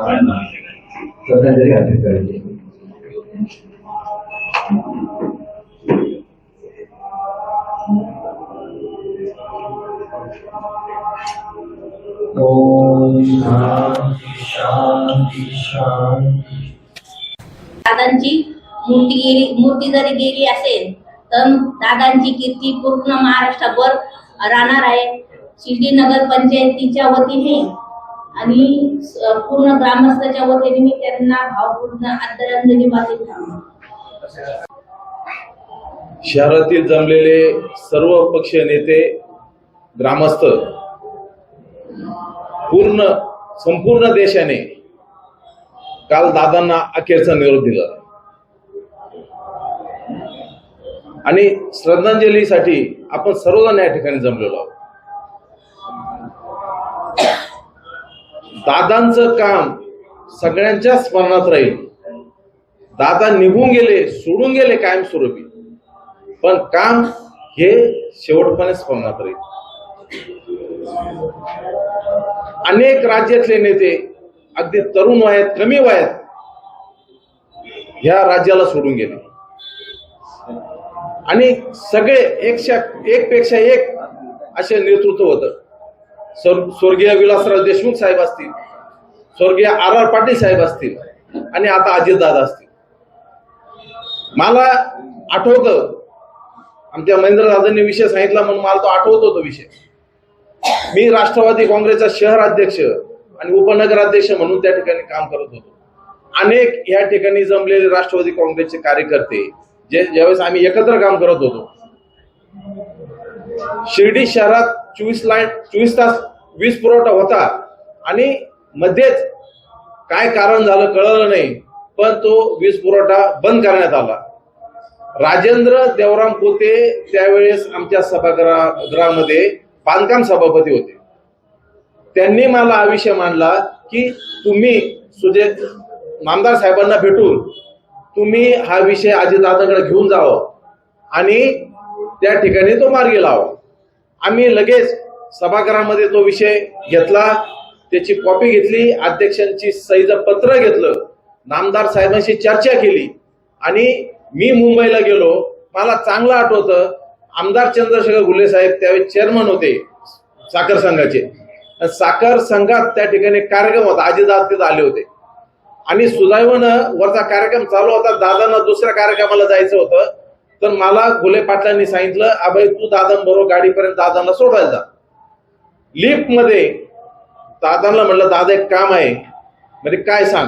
सगळ्यांना श्रद्धांजली अर्पित करायची. ओम शांती शांती शांती. दादांची मूर्ती जरी गेली असेल तर दादांची कीर्ती पूर्ण महाराष्ट्रभर राहणार आहे. शिर्डी नगर पंचायतीच्या वतीने आणि पूर्ण ग्रामस्थांच्या वतीने मी त्यांना भावपूर्ण आदरांजली वाहिली. शहरातील जमलेले सर्व पक्षीय नेते, ग्रामस्थ, संपूर्ण देशाने काल दादांना अखेरचा निरोप दिला आणि श्रद्धांजलीसाठी आपण सर्वजण या ठिकाणी जमलेलो आहोत. दादांचं काम सगळ्यांच्या स्मरणात राहील. दादा निघून गेले, सोडून गेले कायमस्वरूपी, पण काम हे शेवटपर्यंत स्मरणात राहील. अनेक राज्यातले नेते अगदी तरुण वयात, कमी वयात ह्या राज्याला सोडून गेले आणि सगळे एक पेक्षा एक असे नेतृत्व होतं. स्वर्गीय विलासराव देशमुख साहेब असतील, स्वर्गीय आर पाटील साहेब असतील आणि आता अजितदादा असतील. मला आठवतं, आमच्या महेंद्रदादांनी विषय सांगितला म्हणून मला तो आठवतो तो विषय. मी राष्ट्रवादी काँग्रेसचा शहर अध्यक्ष आणि उपनगराध्यक्ष म्हणून त्या ठिकाणी काम करत होतो. अनेक या ठिकाणी जमलेले राष्ट्रवादी काँग्रेसचे कार्यकर्ते ज्यावेळेस आम्ही एकत्र काम करत होतो, शिर्डी शहरात 24 तास वीज पुरवठा होता आणि मध्येच काय कारण झालं कळलं नाही, पण तो वीज पुरवठा बंद करण्यात आला. राजेंद्र देवराम पोते त्यावेळेस आमच्या सभागृहामध्ये बांधकाम सभापती होते. त्यांनी मला हा विषय मांडला की तुम्ही नामदार साहेबांना भेटून तुम्ही हा विषय अजितदादांकडे घेऊन जावं आणि त्या ठिकाणी तो मार्गी लावा. आम्ही लगेच सभागृहामध्ये तो विषय घेतला, त्याची कॉपी घेतली, अध्यक्षांची सहीचं पत्र घेतलं, नामदार साहेबांशी चर्चा केली आणि मी मुंबईला गेलो. मला चांगलं आठवतं, आमदार चंद्रशेखर घुले साहेब त्यावेळी चेअरमन होते साखर संघाचे. साखर संघात त्या ठिकाणी कार्यक्रम होता, अजितदादा तिथे आले होते आणि सुदैवानं वरचा कार्यक्रम चालू होता. दादांना दुसऱ्या कार्यक्रमाला जायचं होतं, तर मला घुले पाटलांनी सांगितलं, अभय तू दादांबरोबर गाडीपर्यंत दादांना सोडायला जा. लिफ्ट मध्ये दादांना म्हणलं, दादा एक काम आहे. म्हणजे काय सांग.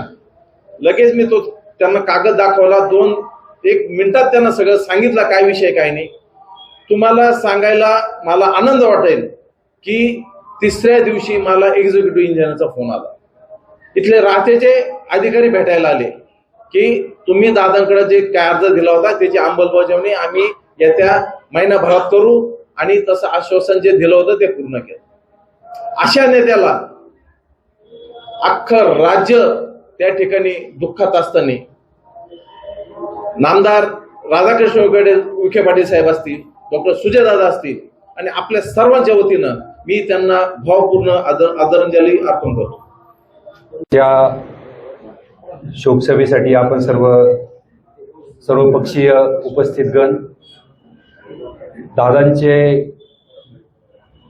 लगेच मी तो त्यांना कागद दाखवला. 1 मिनिटात त्यांना सगळं सांगितलं काय विषय काय नाही. तुम्हाला सांगायला मला आनंद वाटेल की 3ऱ्या दिवशी मला एक्झिक्युटिव्ह इंजिनियरचा फोन आला. इथले राहतेचे अधिकारी भेटायला आले की तुम्ही दादांकडे जे काय अर्ज दिला होता त्याची अंमलबजावणी आम्ही येत्या महिनाभरात करू आणि तसं आश्वासन जे दिलं होतं ते पूर्ण केलं. अशा नेत्याला अख्खं राज्य त्या ठिकाणी दुःखात असताना नामदार राधाकृष्ण विखे पाटील साहेब असतील, डॉक्टर सुजयदादा असतील आणि आपल्या सर्वांच्या वतीनं मी त्यांना भावपूर्ण आदरांजली अर्पण करतो. त्या शोकसभेसाठी आपण सर्वपक्षीय उपस्थितगण, दादांचे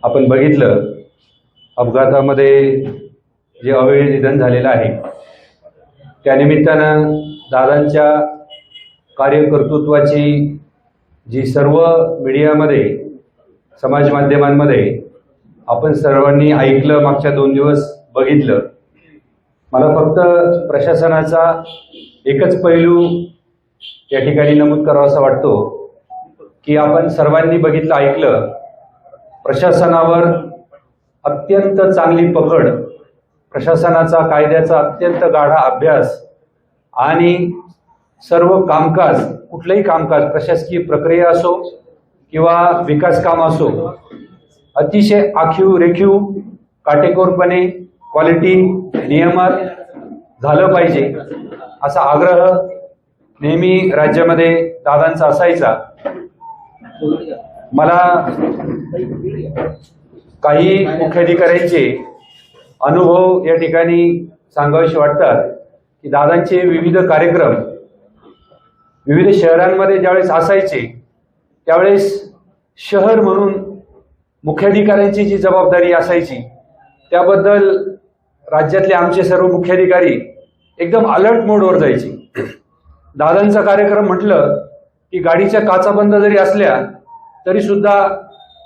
आपण बघितलं अपघातामध्ये जे अवेळी निधन झालेलं आहे, त्यानिमित्तानं दादांच्या कार्यकर्तृत्वाची जी सर्व मीडियामध्ये, समाज माध्यमांमध्ये आपण सर्वांनी ऐकलं, मागच्या 2 दिवस बघितलं. मला फक्त प्रशासनाचा एकच पैलू या ठिकाणी नमूद करावासा वाटतो की आपण सर्वांनी बघितलं, ऐकलं, प्रशासनावर अत्यंत चांगली पकड, प्रशासनाचा कायद्याचा अत्यंत गाढा अभ्यास आणि सर्व कामकाज, कुठलंही कामकाज, प्रशासकीय प्रक्रिया असो किंवा विकास काम असो, अतिशय आखीव रेखीव काटेकोरपणे क्वालिटी नियमात झालं पाहिजे असा आग्रह नेहमी राज्यामध्ये दादांचा असायचा. मला काही मुख्याधिकाऱ्यांचे अनुभव या ठिकाणी सांगावेसे वाटतात की दादांचे विविध कार्यक्रम विविध शहरांमध्ये ज्यावेळेस असायचे त्यावेळेस शहर म्हणून मुख्याधिकाऱ्यांची जी जबाबदारी असायची त्याबद्दल राज्यातले आमचे सर्व मुख्याधिकारी एकदम अलर्ट मोडवर जायचे. दादांचा कार्यक्रम म्हटलं की गाडीच्या काचा बंद जरी असल्या तरी सुद्धा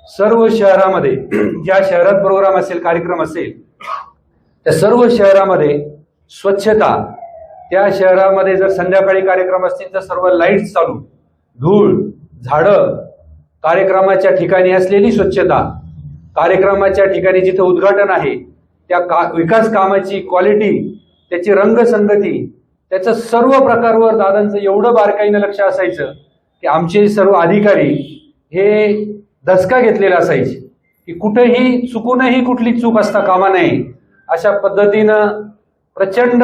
सर्व शहरामध्ये ज्या शहरात प्रोग्राम असेल कार्यक्रम असेल त्या सर्व शहरामध्ये स्वच्छता, त्या शहरामध्ये जर संध्याकाळी कार्यक्रम असतील तर सर्व लाईट्स चालू, धूळ, झाडं, कार्यक्रमाच्या ठिकाणी असलेली स्वच्छता, कार्यक्रमाच्या ठिकाणी जिथं उद्घाटन आहे त्या विकास कामाची क्वालिटी, त्याची रंगसंगती, त्याचं सर्व प्रकारवर दादांचं एवढं बारकाईनं लक्ष असायचं की आमचे सर्व अधिकारी हे धसका घेतलेला असायचे की कुठेही चुकूनही कुठली चूक असता कामा नये. अशा पद्धतीनं प्रचंड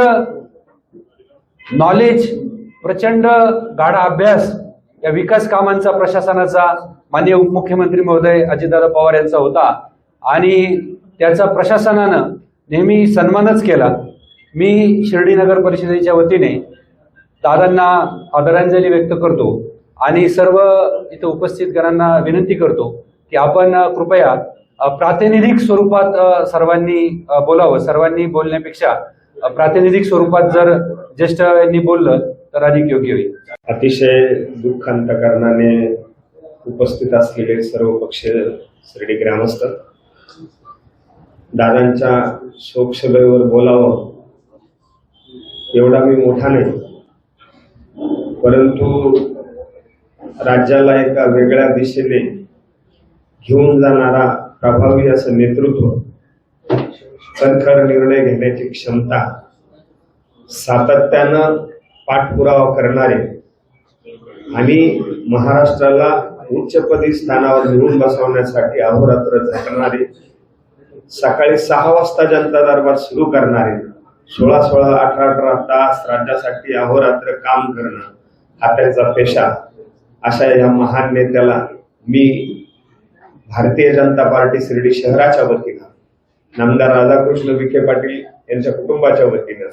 नॉलेज, प्रचंड गाढा अभ्यास या विकास कामांचा प्रशासनाचा माननीय उपमुख्यमंत्री महोदय अजितदादा पवार यांचा होता आणि त्याचा प्रशासनानं नेहमी सन्मानच केला. मी शिर्डी नगर परिषदेच्या वतीने दादांना आदरांजली व्यक्त करतो आणि सर्व इथं उपस्थित गणांना विनंती करतो की आपण कृपया प्रातिनिधिक स्वरूपात सर्वांनी बोलावं. सर्वांनी बोलण्यापेक्षा प्रातिनिधिक स्वरूपात जर ज्येष्ठांनी बोललं तर अधिक योग्य होईल. अतिशय दुःखांतकरणाने उपस्थित असलेले सर्व पक्षीय शिर्डी ग्रामस्थ, दादांच्या शोकसभेवर बोलावं एवढा मी मोठा नाही, परंतु राज्याला एका वेगळ्या दिशेने घेऊन जाणारा प्रभावी असं नेतृत्व, कणखर निर्णय घेण्याची क्षमता, सातत्यानं पाठपुरावा करणारे आणि महाराष्ट्राला उच्चपदी स्थानावर घेऊन बसवण्यासाठी अहोरात्र झटणारे, सकाळी 6 वाजता जनता दरबार सुरू करणारे, 16-16, 18-18 तास राज्यासाठी अहोरात्र काम करणं हा त्यांचा पेशा, अशा या महान नेत्याला मी भारतीय जनता पार्टी शिर्डी शहराच्या वतीनं, नामदार राधाकृष्ण विखे पाटील यांच्या कुटुंबाच्या वतीनं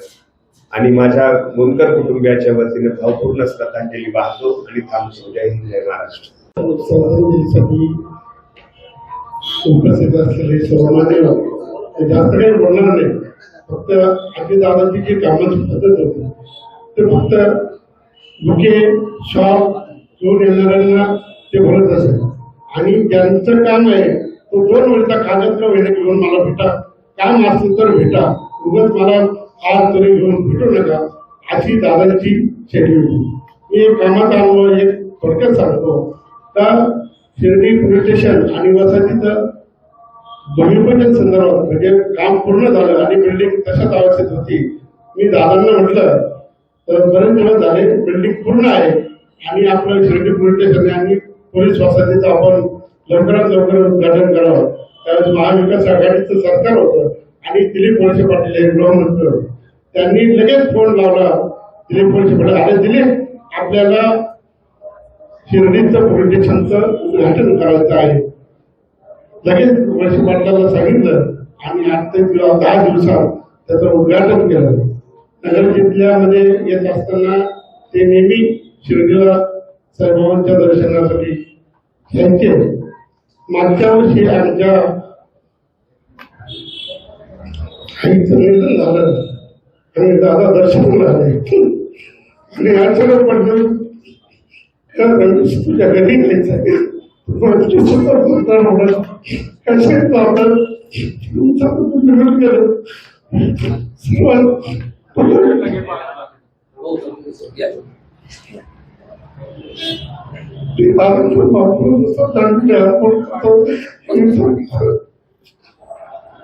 आणि माझ्या गुणकर कुटुंबियाच्या वतीनं भावपूर्ण श्रद्धांजली वाहतो आणि थांबतो. जय हिंद, जय महाराष्ट्र. उपस्थित असलेले सर्व मान्यवर, जास्त काही बोलणार नाही, फक्त अजितदादांची जी कामाची पद्धत होती ते फक्त बुके शॉप घेऊन येणाऱ्यांना ते बोलत असेल आणि ज्यांचं काम आहे तो 2 वेळचा कागदपत्र वगैरे घेऊन मला भेटा, काम असलं तर भेटा, उगाच मला आज तरी घेऊन भेटू नका, अशी दादांची शैली होती. मी एक कामाचा अनुभव एक थोडक्यात सांगतो. तर शिर्डी पोलीस स्टेशन आणि वसतीचं भूमिपूजन संदर्भात म्हणजे काम पूर्ण झालं आणि बिल्डिंग तशाच अवस्थेत होती. मी दादांना म्हटलं तर बरेच दिवस झाले, बिल्डिंग पूर्ण आहे आणि आपलं शिर्डी पोलीस स्टेशन आणि पोलीस वसतीचं आपण लवकरात लवकर उद्घाटन करावं. त्यावेळेस महाविकास आघाडीचं सरकार होतं आणि दिलीप वळसे पाटील हे गृहमंत्री होते. त्यांनी लगेच फोन लावला, दिलीप वळसे पाटील आले, दिलीप आपल्याला शिर्डीचं पोलीस स्टेशनचं उद्घाटन करायचं आहे. लगेच वळसे पाटलाला सांगितलं आणि 8 ते 10 दिवसात त्याचं उद्घाटन केलं. नगर जिल्ह्यामध्ये येत असताना ते नेहमी शिर्डीला साईबाबांच्या दर्शनासाठी यायचे. मागच्या वर्षी आमच्या आईचं निधन झालं आणि दादा दर्शनाला आले आणि अचानक म्हटलं तुझ्या घरी घ्यायचं सर्वात